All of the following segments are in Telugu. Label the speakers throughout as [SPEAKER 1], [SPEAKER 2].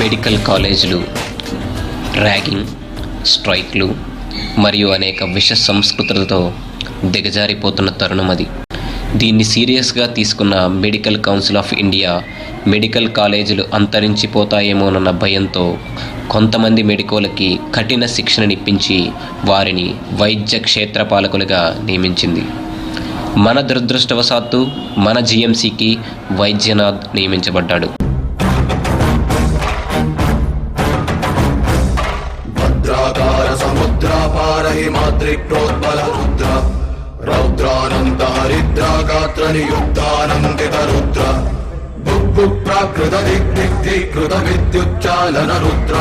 [SPEAKER 1] మెడికల్ కాలేజీలు ర్యాగింగ్, స్ట్రైక్లు మరియు అనేక విష సంస్కృతులతో దిగజారిపోతున్న తరుణం అది. దీన్ని సీరియస్గా తీసుకున్న medical council of India medical కాలేజీలు అంతరించిపోతాయేమోనన్న భయంతో కొంతమంది మెడికోలకి కఠిన శిక్షణనిప్పించి వారిని వైద్య క్షేత్రపాలకులుగా నియమించింది. మన దురదృష్టవశాత్తు మన జిఎంసికి వైద్యనాథ్ నియమించబడ్డాడు.
[SPEAKER 2] రౌద్రానంత హరిద్రాగాత్ర నియుక్తానందిత రుద్ర బుబ్బు ప్రాకృత దిగ్దిగ్ధీకృత విద్యుచ్చాలన రుద్ర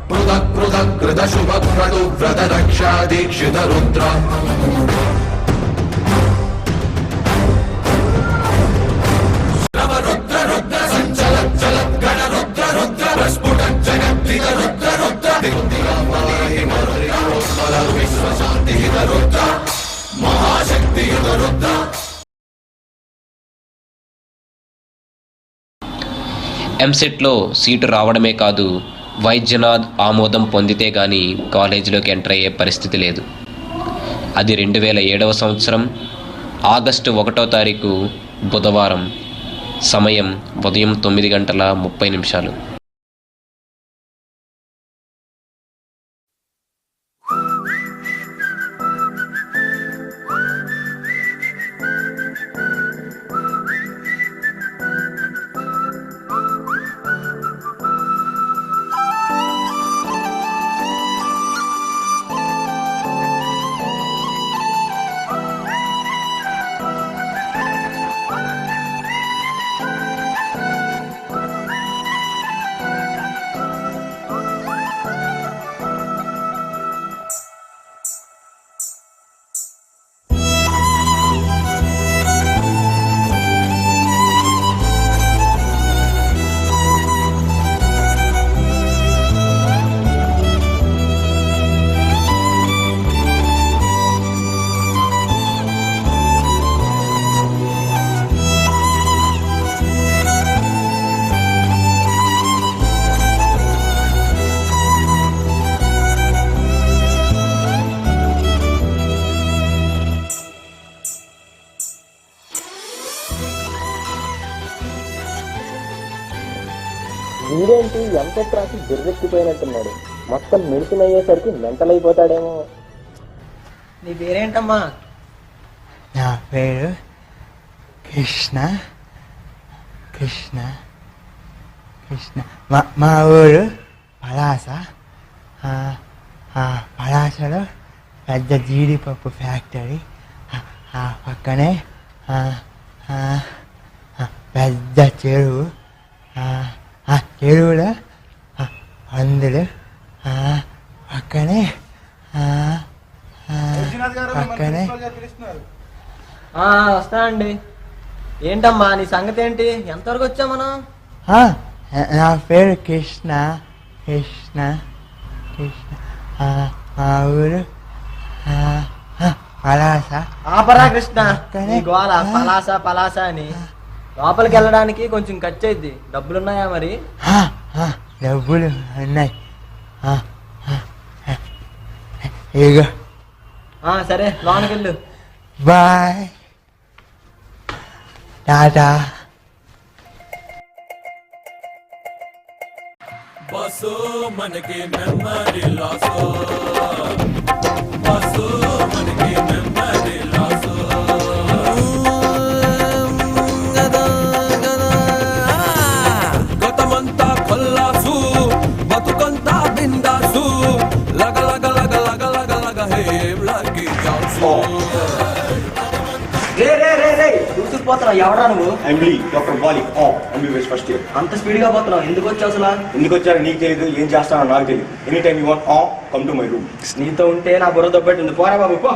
[SPEAKER 2] పృథక్ పృథక్ కృత శుభ క్రతు వ్రత రక్షా దీక్షిత రుద్ర రుద్ర రుద్ర సంచల చల గణ రుద్ర రుద్ర ప్రస్ఫుట జగద్దిత రుద్ర రుద్ర విశ్వశాంతి రుద్ర మహాశక్తియుత రుద్ర.
[SPEAKER 1] ఎంసెట్లో సీటు రావడమే కాదు, వైద్యనాథ్ ఆమోదం పొందితే గానీ కాలేజీలోకి ఎంటర్ అయ్యే పరిస్థితి లేదు. అది 2007వ సంవత్సరం ఆగస్టు 1వ తారీఖు బుధవారం. సమయం ఉదయం 9:30.
[SPEAKER 3] వీడేంటి ఎంసెట్ రాసి గిర్రెక్కిపోయినట్టున్నాడు. మొత్తం మెడిసిన్ అయ్యేసరికి మెంటల్ అయిపోతాడేమో.
[SPEAKER 4] నీ పేరేంటమ్మా?
[SPEAKER 5] నా పేరు కృష్ణ. కృష్ణ కృష్ణ మా ఊరు పలాస. పలాసలో పెద్ద జీడిపప్పు ఫ్యాక్టరీ, పక్కనే పెద్ద చెరువు, చెరువులో అందరు పక్కనే
[SPEAKER 4] వస్తా అండి. ఏంటమ్మా నీ సంగతి ఏంటి? ఎంతవరకు వచ్చా మనం?
[SPEAKER 5] నా పేరు కృష్ణ. కృష్ణ కృష్ణ మా ఊరు పలాస.
[SPEAKER 4] ఆపరా కృష్ణ, గోళ పలాస పలాస అని. లోపలికి వెళ్ళడానికి కొంచెం ఖర్చు అయింది. డబ్బులున్నాయా మరి?
[SPEAKER 5] డబ్బులు ఉన్నాయి. ఇగో.
[SPEAKER 4] సరే లోనికి వెళ్ళు.
[SPEAKER 5] బాయ్, టాటా.
[SPEAKER 2] బస్సు మనకి మెమరీ లాసో, బస్సు మనకి మెమరీ లాసో. గతమంతా కొల్లాసు, బతుకంతా బిందాసు, లగ లగ లగ లగ లగ లగ హేమ్ లగి జాసు.
[SPEAKER 4] దూసుకుపోతున్నావు, ఎవరా నువ్వు?
[SPEAKER 6] Doctor Bali, MBBS first year.
[SPEAKER 4] అంత స్పీడ్ గా పోతున్నావు, ఎందుకు వచ్చావు అసలు?
[SPEAKER 6] ఎందుకు వచ్చారో నీకు తెలియదు, ఏం చేస్తానో నాకు తెలియదు. Any time you want come to my room.
[SPEAKER 4] నీతో ఉంటే నా బుర్ర దొబ్బెట్టుంది. పోరా బాబు పో.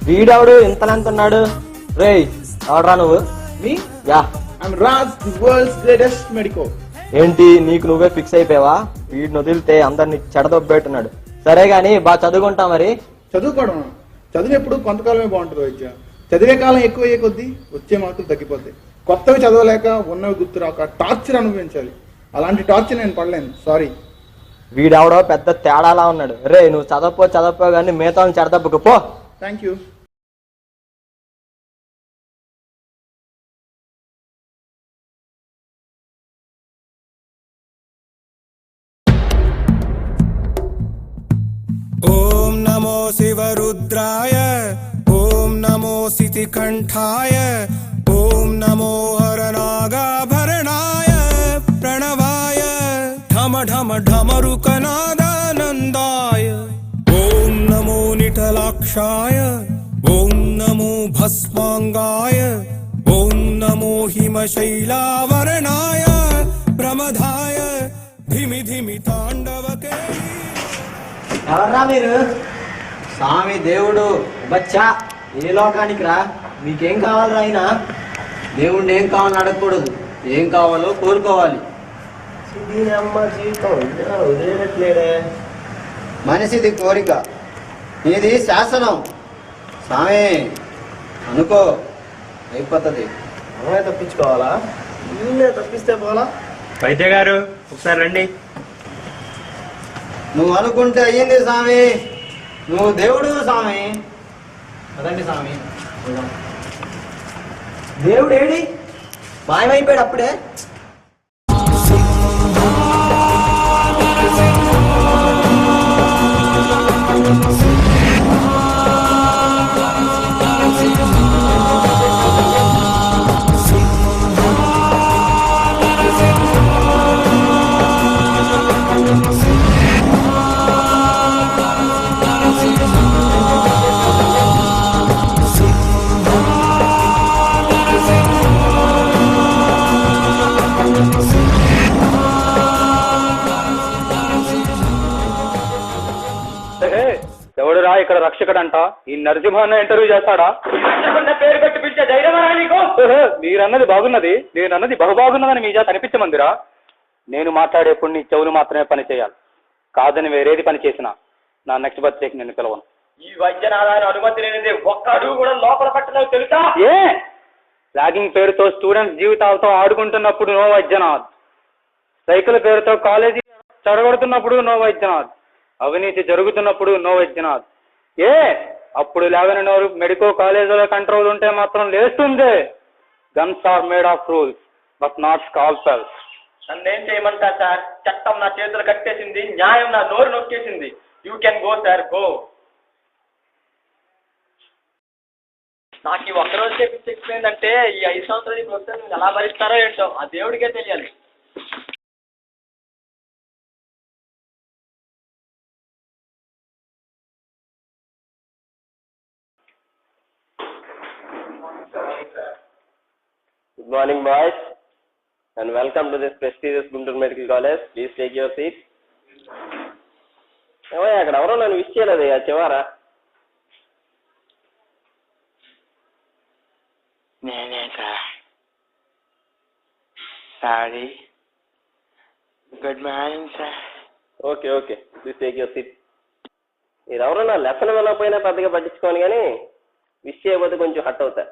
[SPEAKER 4] వీడెవడు ఇంతనంతున్నాడు? రేయ్ ఎవడరా నువ్వు?
[SPEAKER 7] Me?
[SPEAKER 4] Yeah
[SPEAKER 7] I'm Raj, the world's greatest medico.
[SPEAKER 4] ఏంటి నీకు నువ్వే ఫిక్స్ అయిపోయావా? వీడిని వదిలితే అందరిని చెడదొబ్బెట్టున్నాడు. సరే గాని బాగా చదువుకుంటా మరి.
[SPEAKER 7] చదువుకోవడం చదువు ఎప్పుడు కొంతకాలమే బాగుంటుంది వైద్య. చదివే కాలం ఎక్కువ అయ్యే కొద్దీ వచ్చే మార్కులు తగ్గిపోతాయి. కొత్తవి చదవలేక ఉన్నవి గుర్తురాక టార్చర్ అనుభవించాలి. అలాంటి టార్చర్ నేను పడలేను, సారీ.
[SPEAKER 4] వీడెవడో పెద్ద తేడాలా ఉన్నాడు. రే నువ్వు చదవపో గానీ మిగతా చెడదబ్బకు పో.
[SPEAKER 7] Thank you.
[SPEAKER 2] ॐ नमो शिवरुद्राय ॐ नमो सितिकण्ठाय ॐ नमो हरनागाभरणाय प्रणवाय ढम ढम ढमरुकनादानन्दाय ॐ नमो निटलाक्षाय ॐ नमो भस्माङ्गाय ॐ नमो हिमशैलावरणाय प्रमदाय धिमि धिमि ताण्डवके
[SPEAKER 4] ఎవర్రా మీరు? స్వామి దేవుడు బచ్చా ఏ లోకానికి రా? మీకేం కావాలరా? ఆయన దేవుణ్ణి ఏం కావాలని అడగకూడదు, ఏం కావాలో కోరుకోవాలి. అమ్మ జీవితం వదిలేట్లేడే. మనిషిది కోరిక, ఇది శాసనం. స్వామి అనుకో అయిపోతుంది. అమ్మాయి తప్పించుకోవాలా? వీళ్ళే తప్పిస్తే పోలా?
[SPEAKER 8] వైద్య గారు ఒకసారి రండి.
[SPEAKER 4] నువ్వు అనుకుంటే అయ్యింది స్వామి, నువ్వు దేవుడు స్వామి. అదండి స్వామి. దేవుడు ఏడి మాయమైపోయాడు అప్పుడే.
[SPEAKER 8] ఎవడురా ఇక్కడ రక్షకుడంట? ఈ నరసింహన్న ఇంటర్వ్యూ చేస్తాడా? పేరు పెట్టి పిలిచే ధైర్యమా నీకు? మీరన్నది బాగున్నది, నేనన్నది బహుబాగున్నదని మీ చేత అనిపించమందిరా. నేను మాట్లాడేప్పుడు నీ చెవులు మాత్రమే పని చేయాలి, కాదని వేరేది పని చేసినా నా నెక్స్ట్ బర్త్డేకి నేను పిలవను. ఈ వైద్యనాథాన్ని అనుమతి లేనిది ఒక్క అడుగు కూడా లోపల పట్టలేదు తెలుసా? ఏ ర్యాగింగ్ పేరుతో స్టూడెంట్స్ జీవితాలతో ఆడుకుంటున్నప్పుడు నో వైద్యనాథ్, సైకిల్ పేరుతో కాలేజీ చెడగొడుతున్నప్పుడు నో వైద్యనాథ్, అవినీతి జరుగుతున్నప్పుడు నో వైద్యనాథ్. ఏ అప్పుడు లేవని నోరు మెడికల్ కాలేజీలో కంట్రోల్ ఉంటే మాత్రం లేస్తుంది. Guns are made of rules but not scalpels. నన్నేం చేయమంటా సార్? చట్టం నా చేతులు కట్టేసింది, న్యాయం నా నోరు నొక్కేసింది. You can go sir, go. నాకు ఈ ఒక్కరోజే పిచ్చి ఎక్కిపోయిందంటే ఈ 5 సంవత్సరాలు ప్రస్తుతం ఎలా భరిస్తారో ఏంటో ఆ దేవుడికే తెలియాలి.
[SPEAKER 9] Good morning, boys, and welcome to this prestigious Guntur Medical College. Please take your seat. ఏమయ్యా అక్కడ ఎవరో నన్ను విష్ చేయలేదు చివరా?
[SPEAKER 5] నేనే sir. Sorry. Good morning sir.
[SPEAKER 9] Okay okay, please take your seat. మీరు ఎవరో నా లెసన్ వెళ్ళకపోయినా పెద్దగా పట్టించుకోను కానీ విష్ చేయకపోతే కొంచెం హట్ అవుతా.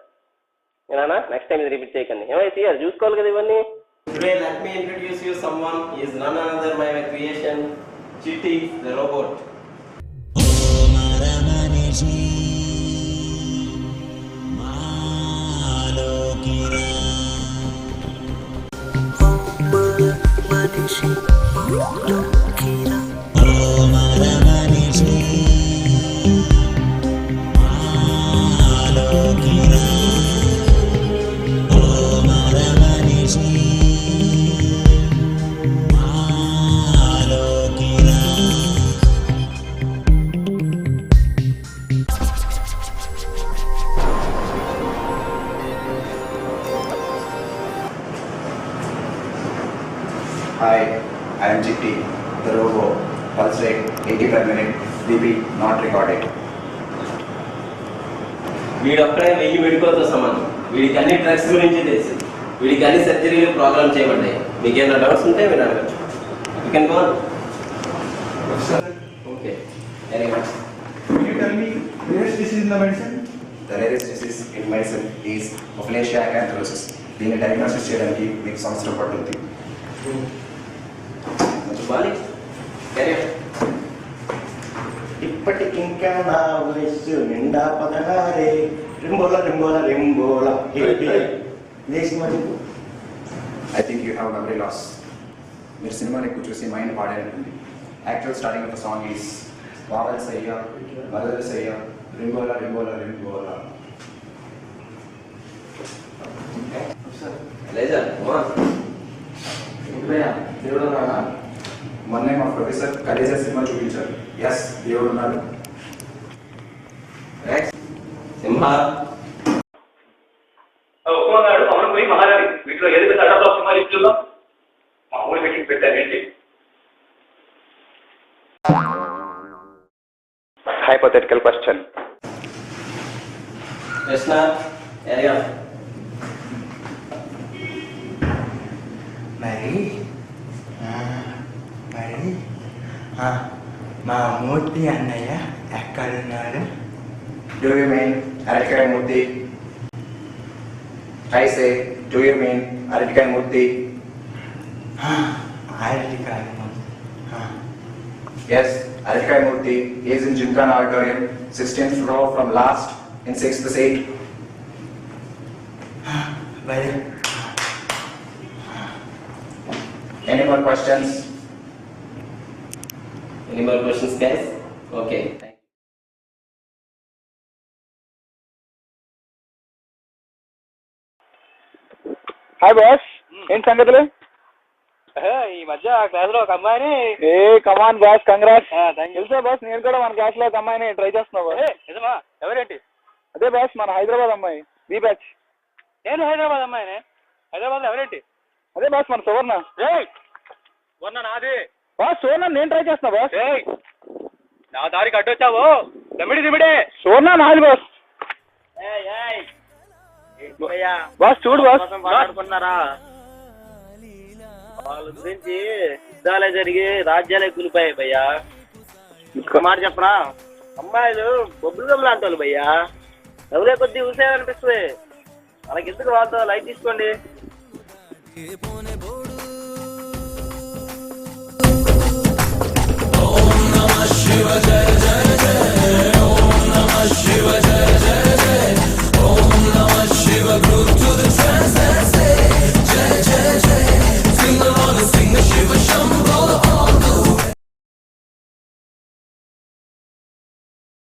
[SPEAKER 9] ఏనా నెక్స్ట్ టైం ఇది రిపీట్ చేయకండి. ఏమైతే చూసుకోవాలి కదా ఇవన్నీ. Today let me introduce you someone. He is none other my creation, Chiti the robot.
[SPEAKER 10] Hi, I am Chitti, the robo. Pulse rate 80 per minute, BP not recorded.
[SPEAKER 9] వీడొక్కడే 1000 మెడికల్తో సమానం. వీడికి అన్ని డ్రగ్స్ గురించి తెలుసు. వీడికి అన్ని సర్జరీలు ప్రోగ్రామ్ చేయబడ్డాయి. మీకు ఏమైనా డౌట్స్ ఉంటే మీరు అడగచ్చు. You can go. Okay, very much.
[SPEAKER 7] Can you tell me rarest disease in the medicine?
[SPEAKER 10] The rarest disease in medicine is Aphasia acanthosis. దీన్ని డయాగ్నోసిస్ చేయడానికి మీకు సంవత్సరం పడుతుంది.
[SPEAKER 9] బాలి క్యారీ
[SPEAKER 10] ఇప్పటికింకా నా వయస్సు నిండా 16. రింబోల రింబోల రింబోల I think you have memory loss. మీరు సినిమాని ఎక్కువ చూసి మైండ్ పాడేఉంటుంది. Actual starting of the song is వావల్ సయ్య మరదల సయ్య రింబోల రింబోల రింబోల.
[SPEAKER 9] లేదా
[SPEAKER 10] దేవుడు ఉన్నాడా? మొన్నే మా ప్రొఫెసర్ కలేజా సినిమా చూపించారు. ఎస్, దేవుడు ఉన్నాడు.
[SPEAKER 9] సింహ
[SPEAKER 8] ఒప్పుకున్నాడు. అవును పోయి మహారాణి వీటిలో ఏది పెద్ద అడ్డలో సినిమా ఇస్తుందో మామూలు మీటింగ్ పెట్టారేంటి? Hypothetical question.
[SPEAKER 9] కృష్ణ క్యారీ
[SPEAKER 4] మరి మా మూర్తి అన్నయ్య ఎక్కడున్నాడు?
[SPEAKER 10] Do you mean అరటికాయ మూర్తి? I say, do you mean అరటికాయ మూర్తి?
[SPEAKER 4] అరటికాయ
[SPEAKER 10] Yes, అరటికాయ మూర్తి is in Gymkhana Auditorium, 16th row from last in 6th seat. Any more questions?
[SPEAKER 9] Any more questions, guys? Okay.
[SPEAKER 8] Hi boss, ఏం సంగతులు? ఈ మధ్య క్లాస్ లో ఒక అమ్మాయిని కమాన్ బాస్, కంగ్రాట్స్. తెలుసా బాస్, నేను కూడా మన క్లాస్ లో ఒక అమ్మాయిని ట్రై చేస్తున్నావు. నిజమా? ఎవరేంటి? అదే బాస్, మన హైదరాబాద్ అమ్మాయి, బి బ్యాచ్. నేను హైదరాబాద్ అమ్మాయిని? హైదరాబాద్ లో ఎవరేంటి? అదే బాస్, మన సువర్ణ. సువర్ణ నాది బాస్. సువర్ణ నేను ట్రై చేస్తున్నా బాస్. నా దారికి అడ్డొచ్చావు, దమిడే. సువర్ణ నాది బాస్. బాస్ చూడు బాస్,
[SPEAKER 9] మాట్లాడుకున్నారా? వాళ్ళ గురించి యుద్ధాలే జరిగి రాజ్యాలే కూలిపోయాయి భయ్యా. ఇంకో మాట చెప్పరా, అమ్మాయిలు బొబ్బులు గమ్ లాంటి వాళ్ళు భయ్యా. ఎవరే కొద్ది ఊసేయాలనిపిస్తుంది. వాళ్ళకి ఎందుకు వాళ్ళతో లైట్ తీసుకోండి.
[SPEAKER 2] Om Namah Shiva Jaya